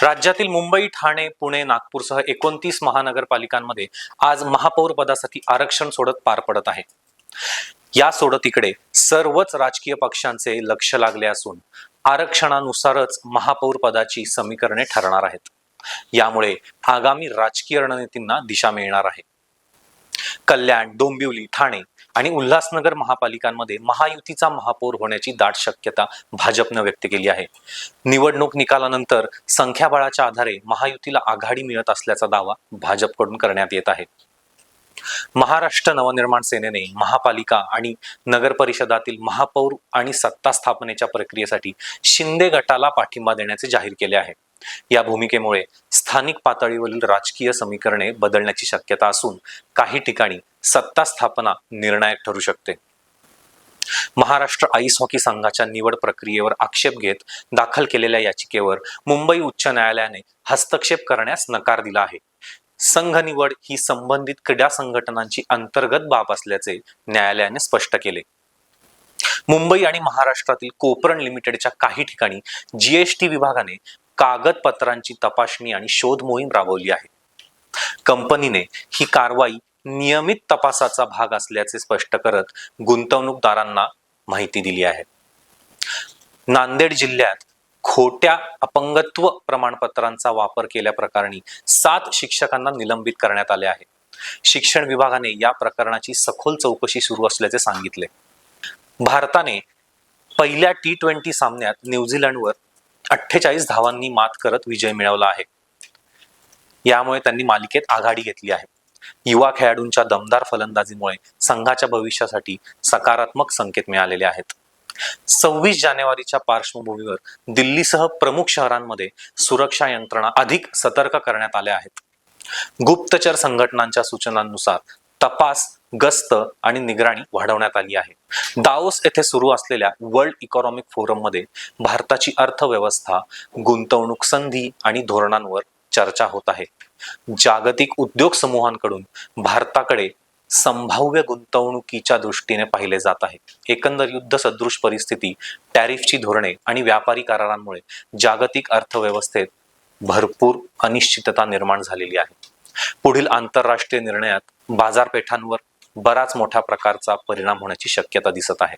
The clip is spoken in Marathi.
राज्यातील मुंबई, ठाणे, पुणे, नागपूरसह 29 महानगरपालिकांमध्ये आज महापौर पदासाठी आरक्षण सोडत पार पडत आहे. या सोडतीकडे सर्वच राजकीय पक्षांचे लक्ष लागले असून आरक्षणानुसारच महापौर पदाची समीकरणे ठरणार आहेत. यामुळे आगामी राजकीय रणनीतींना दिशा मिळणार आहे. कल्याण, डोंबिवली, ठाणे आणि उल्हासनगर महापालिकांमध्ये महायुतीचा महापौर होण्याची दाट शक्यता भाजपने व्यक्त केली आहे. निवडणूक निकालानंतर संख्याबळाच्या आधारे महायुतीला आघाडी मिळत असल्याचा दावा भाजपकडून करण्यात येत आहे. महाराष्ट्र नवनिर्माण सेनेने महापालिका आणि नगर परिषदातील महापौर आणि सत्ता स्थापनेच्या प्रक्रियेसाठी शिंदे गटाला पाठिंबा देण्याचे जाहीर केले आहे. या भूमिकेमुळे स्थानिक पातळीवरील राजकीय समीकरणे बदलण्याची शक्यता असून काही ठिकाणी सत्ता स्थापना निर्णायक ठरू शकते. महाराष्ट्र आईस हॉकी संघाच्या निवड प्रक्रियेवर आक्षेप घेत दाखल केलेल्या याचिकेवर मुंबई उच्च न्यायालयाने हस्तक्षेप करण्यास नकार दिला आहे. संघ निवड ही संबंधित क्रीडा संघटनांची अंतर्गत बाब असल्याचे न्यायालयाने स्पष्ट केले. मुंबई आणि महाराष्ट्रातील कोपरण लिमिटेडच्या काही ठिकाणी जीएसटी विभागाने कागदपत्रांची तपासणी आणि शोध मोहीम राबवली आहे. कंपनीने ही कारवाई नियमित तपासाचा भाग असल्याचे स्पष्ट करत गुंतवणूकदारांना माहिती दिली आहे. नांदेड जिल्ह्यात खोट्या अपंगत्व प्रमाणपत्रांचा वापर केल्याप्रकरणी 7 शिक्षकांना निलंबित करण्यात आले आहे. शिक्षण विभागाने या प्रकरणाची सखोल चौकशी सुरू असल्याचे सांगितले. भारताने पहिल्या T20 सामन्यात न्यूझीलंडवर 48 धावांनी मात करत विजय मिळवला आहे. यामुळे त्यांनी मालिकेत आघाडी घेतली आहे. युवा खेळाडूंच्या दमदार फलंदाजीमुळे संघाच्या भविष्यासाठी सकारात्मक संकेत मिळालेले आहेत. 26 जानेवारीच्या पार्श्वभूमीवर दिल्लीसह प्रमुख शहरांमध्ये सुरक्षा यंत्रणा अधिक सतर्क करण्यात आल्या आहेत. गुप्तचर संघटनांच्या सूचनांनुसार तपास, गस्त आणि निगराणी वाढवण्यात आली आहे. दाओस येथे सुरू असलेल्या वर्ल्ड इकॉनॉमिक फोरममध्ये भारताची अर्थव्यवस्था, गुंतवणूक संधी आणि धोरणांवर चर्चा होत आहे. जागतिक उद्योग समूहांकडून भारताकडे संभाव्य गुंतवणुकीच्या दृष्टीने पाहिले जात आहे. एकंदर युद्ध सदृश परिस्थिती, टॅरिफची धोरणे आणि व्यापारी करारांमुळे जागतिक अर्थव्यवस्थेत भरपूर अनिश्चितता निर्माण झालेली आहे. पुढील आंतरराष्ट्रीय निर्णयात बाजारपेठांवर बराच मोठ्या प्रकारचा परिणाम होण्याची शक्यता दिसत आहे.